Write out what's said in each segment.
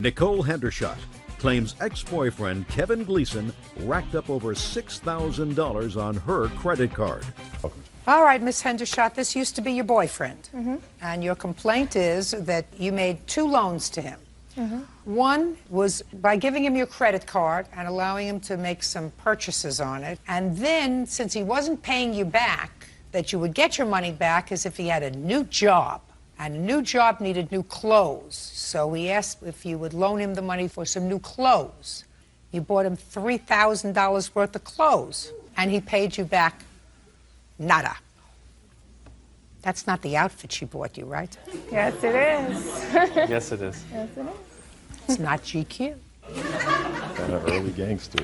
Nicole Hendershot claims ex-boyfriend Kevin Gleason racked up over $6,000 on her credit card. All right, Miss Hendershot, this used to be your boyfriend. And your complaint is that you made 2 loans to him. One was by giving him your credit card and allowing him to make some purchases on it. And then, since he wasn't paying you back, that you would get your money back as if he had a new job. And a new job needed new clothes. So we asked if you would loan him the money for some new clothes. You bought him $3,000 worth of clothes. And he paid you back nada. That's not the outfit she bought you, right? Yes, it is. Yes, it is. Yes, it is. It's not GQ. Kind of early gangster.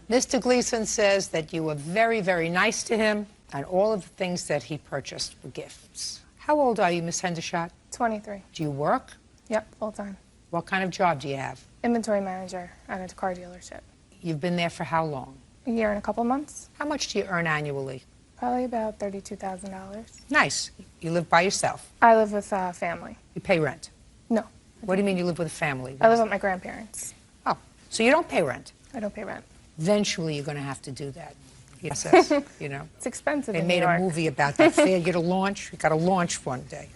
Mr. Gleason says that you were very, very nice to him, and all of the things that he purchased were gifts. How old are you, Miss Hendershot? 23. Do you work? Yep, full time. What kind of job do you have? Inventory manager at a car dealership. You've been there for how long? A year and a couple months. How much do you earn annually? Probably about $32,000. Nice. You live by yourself. I live with family. You pay rent. No, What do you mean you live with a family? I live with my grandparents. Oh, so you don't pay rent. I don't pay rent. Eventually, you're going to have to do that. Yes, you know. It's expensive They in made New a York. movie about that failure to launch. You got to launch one day.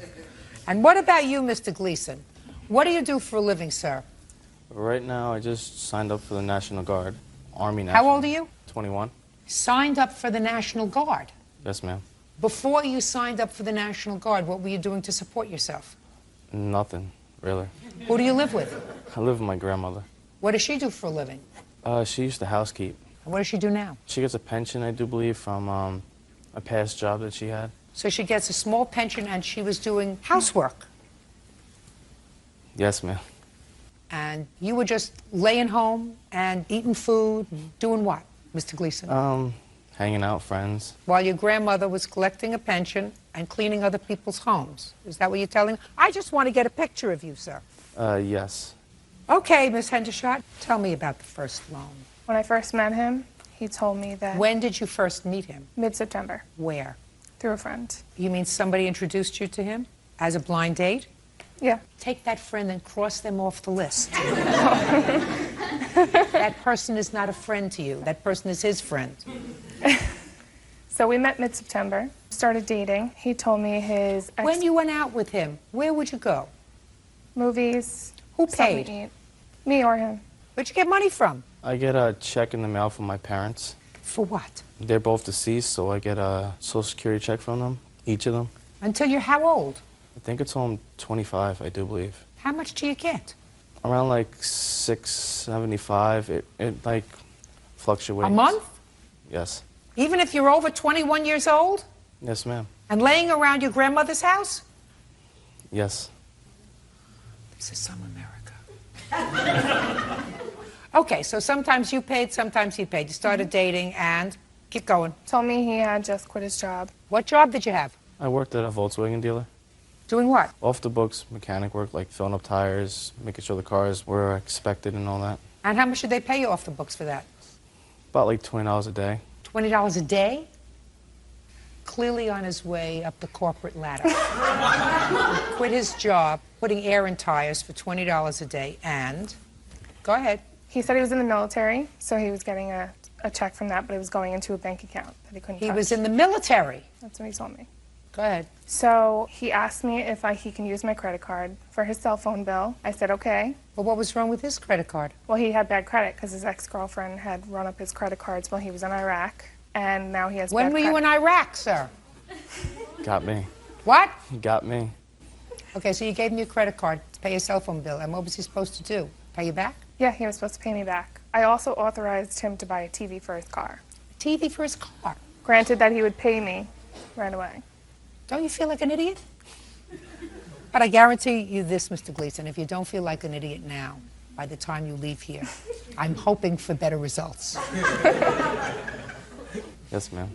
And what about you, Mr. Gleason? What do you do for a living, sir? Right now, I just signed up for the National Guard, Army National. How old are you? 21. Signed up for the National Guard. Yes, ma'am. Before you signed up for the National Guard, what were you doing to support yourself? Nothing, really. Who do you live with? I live with my grandmother. What does she do for a living? She used to housekeep. And what does she do now? She gets a pension, I do believe, from a past job that she had. So she gets a small pension and she was doing housework. Yes, ma'am. And you were just laying home and eating food, doing what, Mr. Gleason? Hanging out, friends. While your grandmother was collecting a pension and cleaning other people's homes. Is that what you're telling me? I just want to get a picture of you, sir. Yes. Okay, Miss Hendershot, tell me about the first loan. When I first met him, he told me that When did you first meet him? mid-September Where? through a friend. You mean somebody introduced you to him as a blind date? Yeah. Take that friend and cross them off the list. That person is not a friend to you. That person is his friend. So we met mid-September, started dating. He told me his When you went out with him, where would you go? movies. Who something to paid? eat. Me or him. Where'd you get money from? I get a check in the mail from my parents. For what? They're both deceased, so I get a Social Security check from them, each of them. Until you're how old? I think it's home 25, I do believe. How much do you get? Around like 675. It like fluctuates. A month? Yes. Even if you're over 21 years old? Yes, ma'am. And laying around your grandmother's house? Yes. This is some America. Okay, so sometimes you paid, sometimes he paid. You started dating and keep going. Told me he had just quit his job. What job did you have? I worked at a Volkswagen dealer. Doing what? Off the books mechanic work, like filling up tires, making sure the cars were expected and all that. And how much did they pay you off the books for that? About like $20 a day. $20 a day? Clearly on his way up the corporate ladder. Quit his job, putting air in tires for $20 a day, and... Go ahead. He said he was in the military, so he was getting a check from that, but it was going into a bank account that he couldn't He touch. was in the military. That's what he told me. Go ahead. So he asked me if he can use my credit card for his cell phone bill. I said, okay. Well, what was wrong with his credit card? Well, he had bad credit because his ex-girlfriend had run up his credit cards while he was in Iraq, and now he has When bad were you in credit. Iraq, sir? Got me. What? Got me. Okay, so you gave him your credit card to pay your cell phone bill, and what was he supposed to do? Pay you back? Yeah, he was supposed to pay me back. I also authorized him to buy a TV for his car. TV for his car. Granted that he would pay me right away. Don't you feel like an idiot? But I guarantee you this, Mr. Gleason, if you don't feel like an idiot now, by the time you leave here, I'm hoping for better results. Yes, ma'am.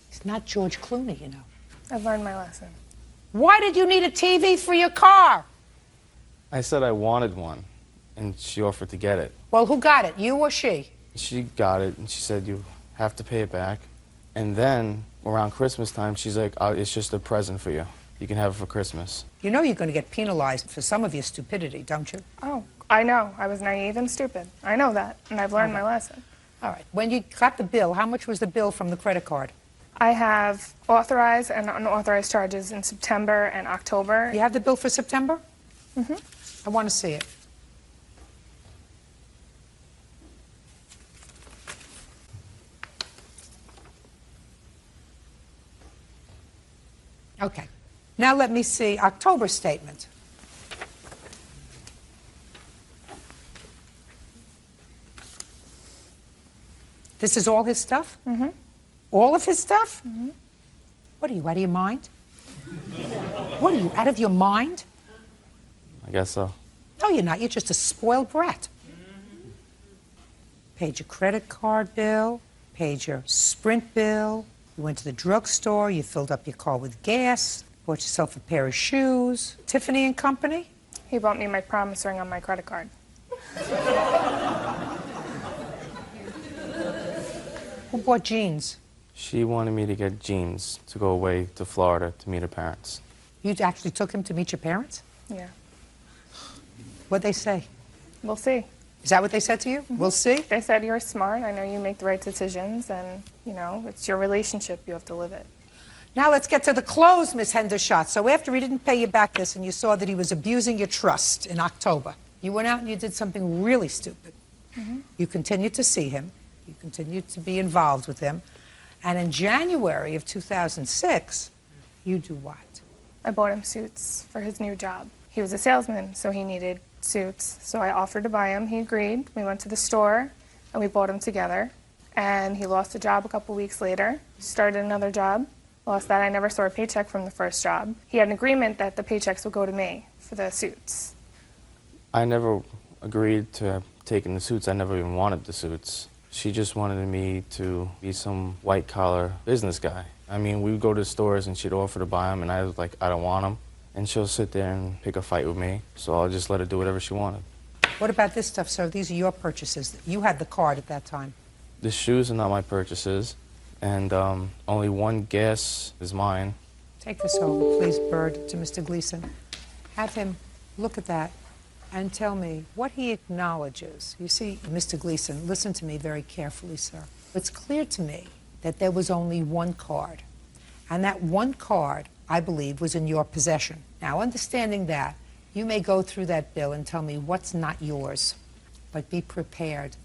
It's not George Clooney, you know. I've learned my lesson. Why did you need a TV for your car? I said I wanted one, and she offered to get it. Well, who got it, you or she? She got it, and she said, you have to pay it back. And then, around Christmas time, she's like, it's just a present for you. You can have it for Christmas. You know you're going to get penalized for some of your stupidity, don't you? Oh, I know. I was naive and stupid. I know that, and I've learned my lesson. All right. When you got the bill, how much was the bill from the credit card? I have authorized and unauthorized charges in September and October. You have the bill for September? Mm-hmm. I want to see it. Okay. Now let me see October statement. This is all his stuff? Mm-hmm. All of his stuff? Mm-hmm. What are you, out of your mind? What are you, out of your mind? I guess so. No, you're not. You're just a spoiled brat. Paid your credit card bill, paid your Sprint bill, you went to the drugstore, you filled up your car with gas, bought yourself a pair of shoes. Tiffany and Company? He bought me my promise ring on my credit card. Who bought jeans? She wanted me to get jeans to go away to Florida to meet her parents. You actually took him to meet your parents? Yeah. What'd they say? We'll see. Is that what they said to you? Mm-hmm. We'll see? They said, you're smart. I know you make the right decisions, and, you know, it's your relationship. You have to live it. Now let's get to the close, Miss Hendershot. So after he didn't pay you back this and you saw that he was abusing your trust in October, you went out and you did something really stupid. Mm-hmm. You continued to see him. You continued to be involved with him. And in January of 2006, you do what? I bought him suits for his new job. He was a salesman, so he needed suits. So I offered to buy him. He agreed. We went to the store, and we bought him together. And he lost a job a couple weeks later, started another job, lost that. I never saw a paycheck from the first job. He had an agreement that the paychecks would go to me for the suits. I never agreed to taking the suits. I never even wanted the suits. She just wanted me to be some white-collar business guy. I mean, we would go to stores and she'd offer to buy them, and I was like, I don't want them. And she'll sit there and pick a fight with me, so I'll just let her do whatever she wanted. What about this stuff, sir? These are your purchases. You had the card at that time. The shoes are not my purchases, and only one gas is mine. Take this over, please, Bird, to Mr. Gleason. Have him look at that and tell me what he acknowledges. You see, Mr. Gleason, listen to me very carefully, sir. It's clear to me that there was only one card, and that one card, I believe, was in your possession. Now, understanding that, you may go through that bill and tell me what's not yours, but be prepared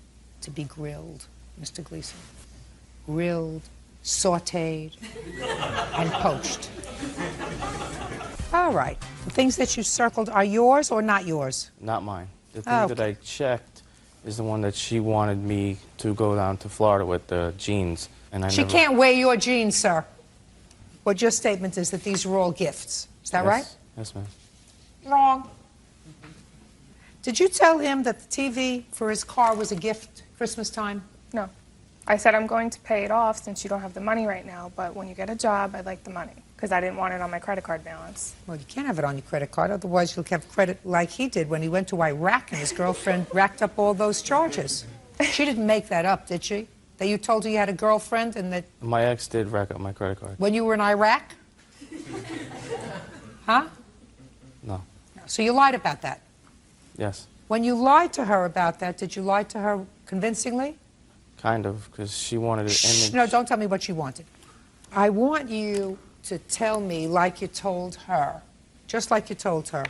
to be grilled, Mr. Gleason. Grilled, sautéed, and poached. All right. The things that you circled are yours or not yours? Not mine. The thing that I checked is the one that she wanted me to go down to Florida with, the jeans. And She can't wear your jeans, sir. What your statement is that these are all gifts. Is that right? Yes, ma'am. Wrong. Did you tell him that the TV for his car was a gift Christmas time? No. I said, I'm going to pay it off since you don't have the money right now, but when you get a job, I'd like the money, because I didn't want it on my credit card balance. Well, you can't have it on your credit card, otherwise you'll have credit like he did when he went to Iraq and his girlfriend racked up all those charges. She didn't make that up, did she? That you told her you had a girlfriend and that... My ex did rack up my credit card. When you were in Iraq? Huh? No. So you lied about that? Yes. When you lied to her about that, did you lie to her convincingly? Kind of, because she wanted an image. No, don't tell me what you wanted. I want you to tell me like you told her, just like you told her.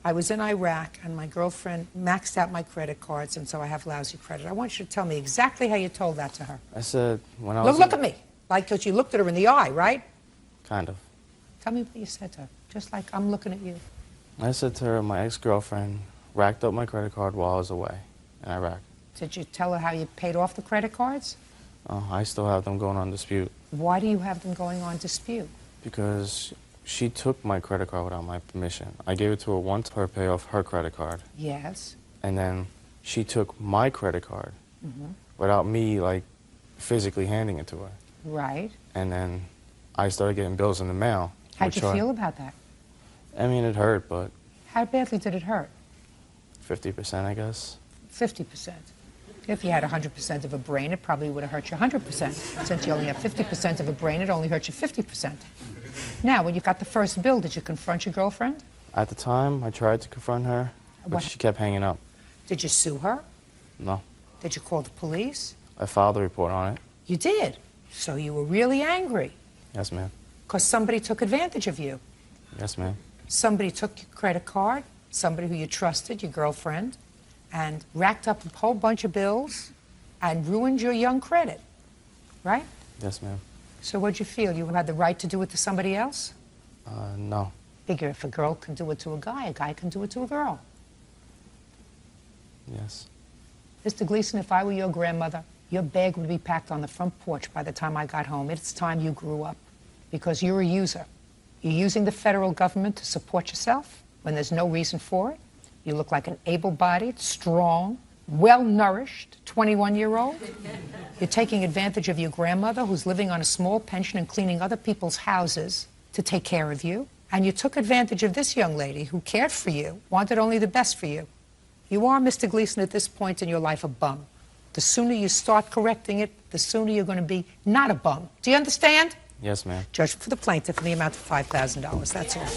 I was in Iraq and my girlfriend maxed out my credit cards and so I have lousy credit. I want you to tell me exactly how you told that to her. I said, when I was... Look at me. Like, because you looked at her in the eye, right? Kind of. Tell me what you said to her, just like I'm looking at you. I said to her, my ex-girlfriend racked up my credit card while I was away in Iraq. Did you tell her how you paid off the credit cards? I still have them going on dispute. Why do you have them going on dispute? Because she took my credit card without my permission. I gave it to her once for her to pay off her credit card. Yes. And then she took my credit card without me, like, physically handing it to her. Right. And then I started getting bills in the mail. How'd you feel about that? I mean, it hurt, but... How badly did it hurt? 50%, I guess. 50%. If you had 100% of a brain, it probably would have hurt you 100%. Since you only have 50% of a brain, it only hurt you 50%. Now, when you got the first bill, did you confront your girlfriend? At the time, I tried to confront her, but What? she kept hanging up. Did you sue her? No. Did you call the police? I filed a report on it. You did. So you were really angry Yes, ma'am. because somebody took advantage of you. Yes, ma'am. Somebody took your credit card, somebody who you trusted, your girlfriend, and racked up a whole bunch of bills and ruined your young credit, right? Yes, ma'am. So what'd you feel? You had the right to do it to somebody else? No. Figure if a girl can do it to a guy can do it to a girl. Yes. Mr. Gleason, if I were your grandmother, your bag would be packed on the front porch by the time I got home. It's time you grew up because you're a user. You're using the federal government to support yourself when there's no reason for it. You look like an able-bodied, strong, well-nourished 21-year-old. You're taking advantage of your grandmother who's living on a small pension and cleaning other people's houses to take care of you. And you took advantage of this young lady who cared for you, wanted only the best for you. You are, Mr. Gleason, at this point in your life, a bum. The sooner you start correcting it, the sooner you're going to be not a bum. Do you understand? Yes, ma'am. Judgment for the plaintiff in the amount of $5,000. That's all.